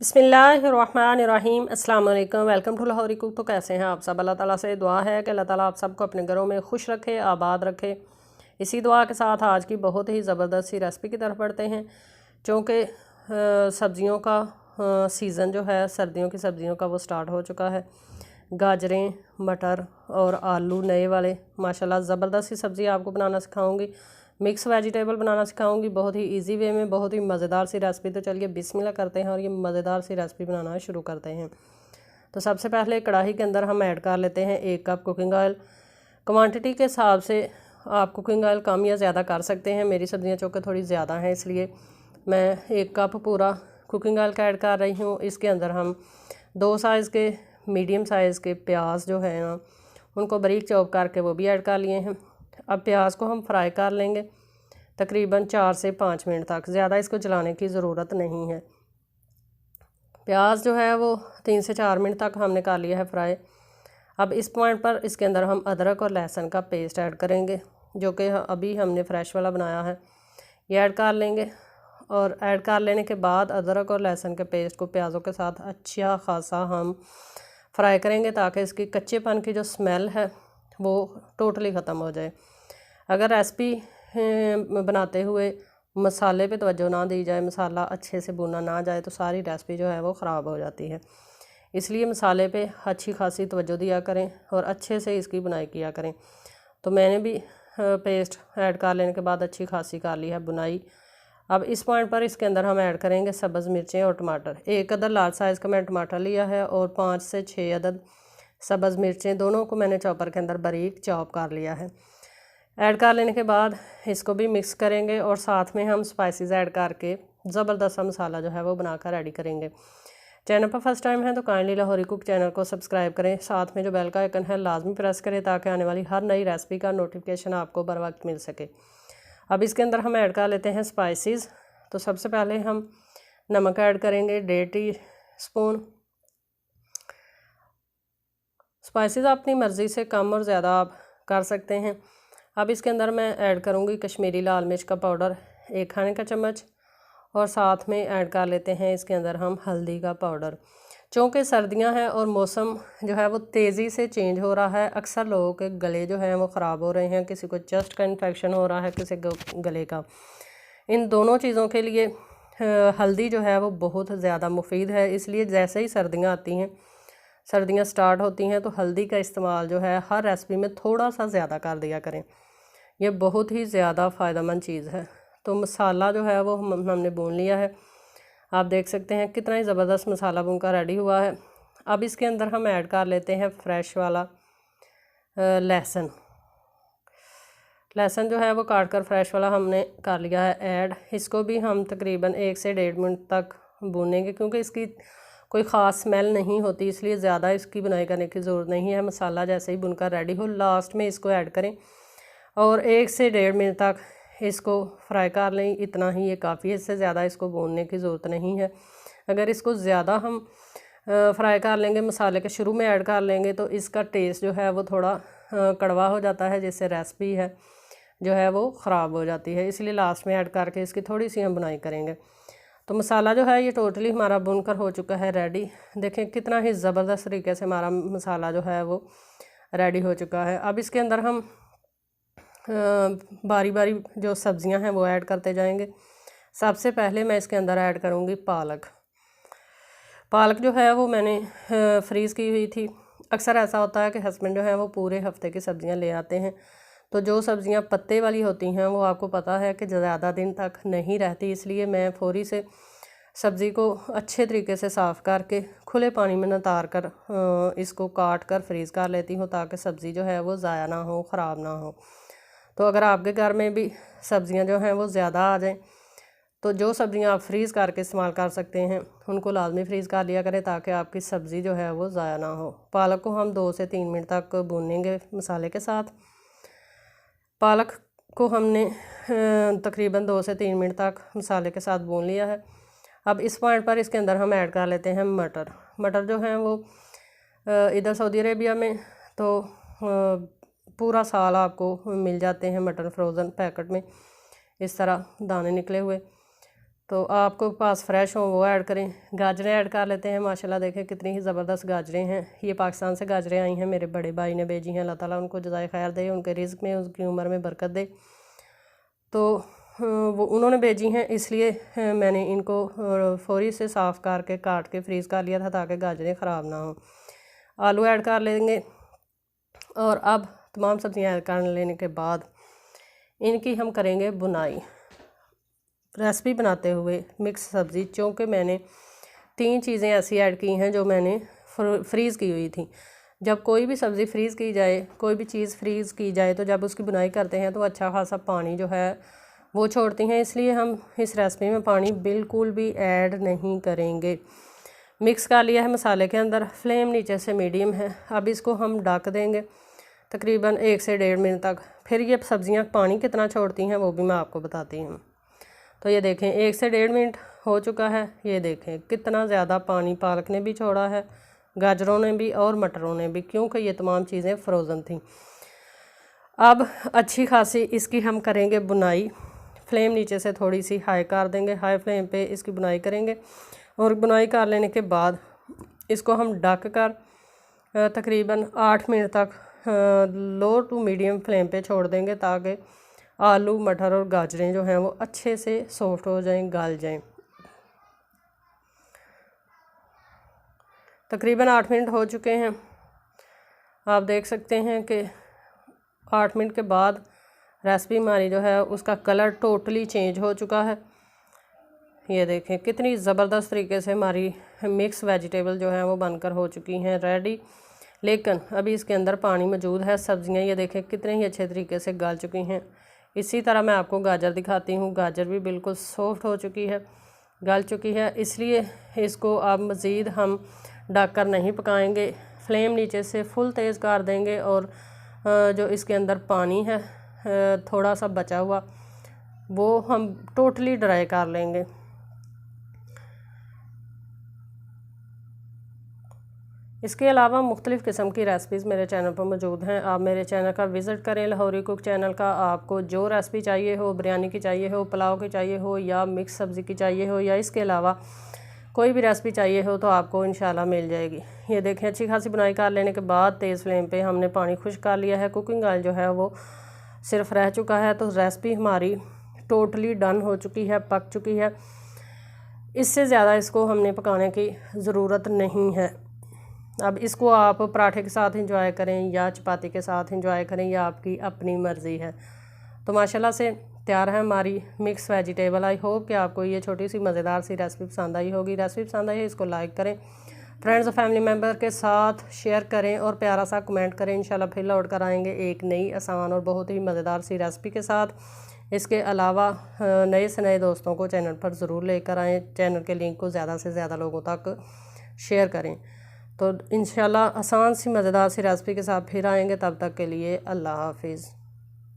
बिस्मिल्लाहिर्रहमानिर्रहीम अस्सलाम वालेकुम। Welcome to Lahori cook. तो कैसे हैं आप सब? अल्लाह ताला से दुआ है कि अल्लाह ताला आप सबको अपने घरों में खुश रखे, आबाद रखे। इसी दुआ के साथ आज की बहुत ही ज़बरदस्त सी रेसिपी की तरफ बढ़ते हैं। चूँकि सब्ज़ियों का सीज़न जो है, सर्दियों की सब्ज़ियों का वो स्टार्ट हो चुका है। गाजरें, मटर और आलू नए वाले, माशाल्लाह ज़बरदस्त सी सब्ज़ी आपको बनाना सिखाऊंगी। मिक्स वेजिटेबल बनाना सिखाऊंगी बहुत ही इजी वे में, बहुत ही मज़ेदार सी रेसिपी। तो चलिए बिस्मिल्लाह करते हैं और ये मज़ेदार सी रेसिपी बनाना शुरू करते हैं। तो सबसे पहले कढ़ाई के अंदर हम ऐड कर लेते हैं 1 कप कुकिंग ऑयल। क्वांटिटी के हिसाब से आप कुकिंग ऑयल कम या ज़्यादा कर सकते हैं। मेरी सब्ज़ियाँ चूँकि थोड़ी ज़्यादा हैं, इसलिए मैं 1 कप पूरा कुकिंग ऑयल का ऐड कर रही हूँ। इसके अंदर हम 2 साइज़ के मीडियम साइज़ के प्याज जो है ना, उनको बारीक चॉप करके वो भी ऐड कर लिए हैं। अब प्याज को हम फ्राई कर लेंगे तकरीबन 4 से 5 मिनट तक। ज़्यादा इसको जलाने की ज़रूरत नहीं है। प्याज जो है वो 3 से 4 मिनट तक हमने कर लिया है फ्राई। अब इस पॉइंट पर इसके अंदर हम अदरक और लहसुन का पेस्ट ऐड करेंगे, जो कि अभी हमने फ्रेश वाला बनाया है। ये ऐड कर लेंगे और ऐड कर लेने के बाद अदरक और लहसुन के पेस्ट को प्याज़ों के साथ अच्छा खासा हम फ्राई करेंगे, ताकि इसकी कच्चेपन की जो स्मेल है वो टोटली ख़त्म हो जाए। अगर रेसिपी बनाते हुए मसाले पे तवज्जो ना दी जाए, मसाला अच्छे से भुना ना जाए, तो सारी रेसिपी जो है वो ख़राब हो जाती है। इसलिए मसाले पे अच्छी खासी तवज्जो दिया करें और अच्छे से इसकी बुनाई किया करें। तो मैंने भी पेस्ट ऐड कर लेने के बाद अच्छी खासी कर ली है बुनाई। अब इस पॉइंट पर इसके अंदर हम ऐड करेंगे सब्ज़ मिर्चें और टमाटर। 1 अदद लार्ज साइज़ का मैं टमाटर लिया है और 5 से 6 अदद सब्ज़ मिर्चें, दोनों को मैंने चॉपर के अंदर बारीक चॉप कर लिया है। ऐड कर लेने के बाद इसको भी मिक्स करेंगे और साथ में हम स्पाइसेस ऐड करके ज़बरदस्त सा मसाला जो है वो बनाकर रेडी करेंगे। चैनल पर फर्स्ट टाइम है तो काइंडली लाहौरी कुक चैनल को सब्सक्राइब करें, साथ में जो बेल का आइकन है लाजमी प्रेस करें, ताकि आने वाली हर नई रेसिपी का नोटिफिकेशन आपको बर वक्त मिल सके। अब इसके अंदर हम ऐड कर लेते हैं स्पाइसेस। तो सबसे पहले हम नमक ऐड करेंगे 1.5 टीस्पून। स्पाइसेस अपनी मर्ज़ी से कम और ज़्यादा आप कर सकते हैं। अब इसके अंदर मैं ऐड करूँगी कश्मीरी लाल मिर्च का पाउडर 1 खाने का चम्मच, और साथ में ऐड कर लेते हैं इसके अंदर हम हल्दी का पाउडर। चूँकि सर्दियां हैं और मौसम जो है वो तेज़ी से चेंज हो रहा है, अक्सर लोगों के गले जो हैं वो ख़राब हो रहे हैं, किसी को चेस्ट का इन्फेक्शन हो रहा है, किसी गले का। इन दोनों चीज़ों के लिए हल्दी जो है वो बहुत ज़्यादा मुफीद है। इसलिए जैसे ही सर्दियाँ आती हैं, सर्दियाँ स्टार्ट होती हैं, तो हल्दी का इस्तेमाल जो है हर रेसिपी में थोड़ा सा ज़्यादा कर दिया करें। ये बहुत ही ज़्यादा फ़ायदेमंद चीज़ है। तो मसाला जो है वो हमने भून लिया है। आप देख सकते हैं कितना ही ज़बरदस्त मसाला भूनकर रेडी हुआ है। अब इसके अंदर हम ऐड कर लेते हैं फ्रेश वाला लहसुन। लहसुन जो है वो काट कर फ्रेश वाला हमने कर लिया है ऐड। इसको भी हम तकरीबन 1 से 1.5 मिनट तक भूनेंगे, क्योंकि इसकी कोई ख़ास स्मेल नहीं होती, इसलिए ज़्यादा इसकी बुनाई करने की ज़रूरत नहीं है। मसाला जैसे ही भुनकर रेडी हो, लास्ट में इसको ऐड करें और 1 से 1.5 मिनट तक इसको फ्राई कर लें। इतना ही ये काफ़ी है, इससे ज़्यादा इसको भूनने की ज़रूरत नहीं है। अगर इसको ज़्यादा हम फ्राई कर लेंगे, मसाले के शुरू में ऐड कर लेंगे, तो इसका टेस्ट जो है वो थोड़ा कड़वा हो जाता है, जिससे रेसिपी है जो है वो ख़राब हो जाती है। इसलिए लास्ट में ऐड करके इसकी थोड़ी सी हम बुनाई करेंगे। तो मसाला जो है ये टोटली हमारा भुनकर हो चुका है रेडी। देखें कितना ही ज़बरदस्त तरीके से हमारा मसाला जो है वो रेडी हो चुका है। अब इसके अंदर हम बारी बारी जो सब्ज़ियां हैं वो ऐड करते जाएंगे। सबसे पहले मैं इसके अंदर ऐड करूँगी पालक। पालक जो है वो मैंने फ्रीज़ की हुई थी। अक्सर ऐसा होता है कि हस्बैंड जो है वो पूरे हफ्ते की सब्ज़ियां ले आते हैं, तो जो सब्ज़ियां पत्ते वाली होती हैं वो आपको पता है कि ज़्यादा दिन तक नहीं रहती। इसलिए मैं फौरी से सब्ज़ी को अच्छे तरीके से साफ़ करके खुले पानी में नतार कर इसको काट कर फ्रीज़ कर लेती हूँ, ताकि सब्ज़ी जो है वो ज़ाया ना हो, ख़राब ना हो। तो अगर आपके घर में भी सब्ज़ियां जो हैं वो ज़्यादा आ जाएं, तो जो सब्ज़ियां आप फ्रीज़ करके इस्तेमाल कर सकते हैं उनको लाजमी फ्रीज़ कर लिया करें, ताकि आपकी सब्ज़ी जो है वो ज़ाया ना हो। पालक को हम 2 से 3 मिनट तक भूनेंगे मसाले के साथ। पालक को हमने तकरीबन 2 से 3 मिनट तक मसाले के साथ भून लिया है। अब इस पॉइंट पर इसके अंदर हम ऐड कर लेते हैं मटर। मटर जो हैं वो इधर सऊदी अरेबिया में तो पूरा साल आपको मिल जाते हैं मटर फ्रोज़न पैकेट में, इस तरह दाने निकले हुए। तो आपको पास फ्रेश हो वो ऐड करें। गाजरें ऐड कर लेते हैं। माशाल्लाह देखें कितनी ही ज़बरदस्त गाजरें हैं। ये पाकिस्तान से गाजरें आई हैं, मेरे बड़े भाई ने भेजी हैं। अल्लाह ताला उनको जज़ाए खैर दे, उनके रिज़्क़ में, उनकी उम्र में बरकत दे। तो वो उन्होंने भेजी हैं, इसलिए मैंने इनको फौरी से साफ़ करके काट के फ्रीज़ कर लिया था ताकि गाजरें ख़राब ना हो। आलू ऐड कर लेंगे और अब तमाम सब्ज़ियाँ ऐड कर लेने के बाद इनकी हम करेंगे बुनाई। रेसिपी बनाते हुए मिक्स सब्ज़ी, चूँकि मैंने 3 चीज़ें ऐसी ऐड की हैं जो मैंने फ्रीज़ की हुई थी। जब कोई भी सब्ज़ी फ्रीज़ की जाए, कोई भी चीज़ फ्रीज़ की जाए तो जब उसकी बुनाई करते हैं तो अच्छा खासा पानी जो है वो छोड़ती हैं, इसलिए हम इस रेसिपी में पानी बिल्कुल भी ऐड नहीं करेंगे। मिक्स कर लिया है मसाले के अंदर, फ्लेम नीचे से मीडियम है। अब इसको हम ढक देंगे तकरीबन 1 से 1.5 मिनट तक। फिर ये सब्ज़ियाँ पानी कितना छोड़ती हैं वो भी मैं आपको बताती हूँ। तो ये देखें 1 से 1.5 मिनट हो चुका है। ये देखें कितना ज़्यादा पानी पालक ने भी छोड़ा है, गाजरों ने भी और मटरों ने भी, क्योंकि ये तमाम चीज़ें फ्रोज़न थी। अब अच्छी खासी इसकी हम करेंगे बुनाई। फ्लेम नीचे से थोड़ी सी हाई कर देंगे, हाई फ्लेम पे इसकी बुनाई करेंगे और बुनाई कर लेने के बाद इसको हम ढक कर तकरीबन 8 मिनट तक लो टू मीडियम फ्लेम पे छोड़ देंगे ताकि आलू, मटर और गाजरें जो हैं वो अच्छे से सॉफ्ट हो जाएं, गल जाएं। तकरीबन 8 मिनट हो चुके हैं। आप देख सकते हैं कि 8 मिनट के बाद रेसिपी हमारी जो है उसका कलर टोटली चेंज हो चुका है। ये देखें कितनी ज़बरदस्त तरीके से हमारी मिक्स वेजिटेबल जो है वो बनकर हो चुकी हैं रेडी। लेकिन अभी इसके अंदर पानी मौजूद है। सब्ज़ियाँ ये देखें कितने ही अच्छे तरीके से गल चुकी हैं। इसी तरह मैं आपको गाजर दिखाती हूँ। गाजर भी बिल्कुल सॉफ्ट हो चुकी है, गल चुकी है, इसलिए इसको अब मज़ीद हम ढक कर नहीं पकाएंगे। फ्लेम नीचे से फुल तेज़ कर देंगे और जो इसके अंदर पानी है थोड़ा सा बचा हुआ वो हम टोटली ड्राई कर लेंगे। इसके अलावा मुख्तलिफ़ किस्म की रेसिपीज़ मेरे चैनल पर मौजूद हैं। आप मेरे चैनल का विज़िट करें, लाहौरी कुक चैनल का। आपको जो रेसिपी चाहिए हो, बिरयानी की चाहिए हो, पुलाव की चाहिए हो या मिक्स सब्ज़ी की चाहिए हो या इसके अलावा कोई भी रेसिपी चाहिए हो तो आपको इंशाल्लाह मिल जाएगी। ये देखें अच्छी खासी बुनाई कर लेने के बाद तेज़ फ्लेम पे हमने पानी खुश्क कर लिया है। कुकिंग ऑयल जो है वो सिर्फ रह चुका है। तो रेसिपी हमारी टोटली डन हो चुकी है, पक चुकी है। इससे ज़्यादा इसको हमने पकाने की ज़रूरत नहीं है। अब इसको आप पराठे के साथ इंजॉय करें या चपाती के साथ इंजॉय करें, या आपकी अपनी मर्ज़ी है। तो माशाल्लाह से तैयार है हमारी मिक्स वेजिटेबल। आई होप कि आपको ये छोटी सी मज़ेदार सी रेसिपी पसंद आई होगी। रेसिपी पसंद आई है इसको लाइक करें, फ्रेंड्स और फैमिली मेम्बर के साथ शेयर करें और प्यारा सा कमेंट करें। इंशाल्लाह फिर लौट कर आएंगे एक नई आसान और बहुत ही मज़ेदार सी रेसिपी के साथ। इसके अलावा नए से नए दोस्तों को चैनल पर ज़रूर लेकर आएँ। चैनल के लिंक को ज़्यादा से ज़्यादा लोगों तक शेयर करें। तो इंशाल्लाह आसान सी मज़ेदार सी रेसिपी के साथ फिर आएंगे। तब तक के लिए अल्लाह हाफिज़।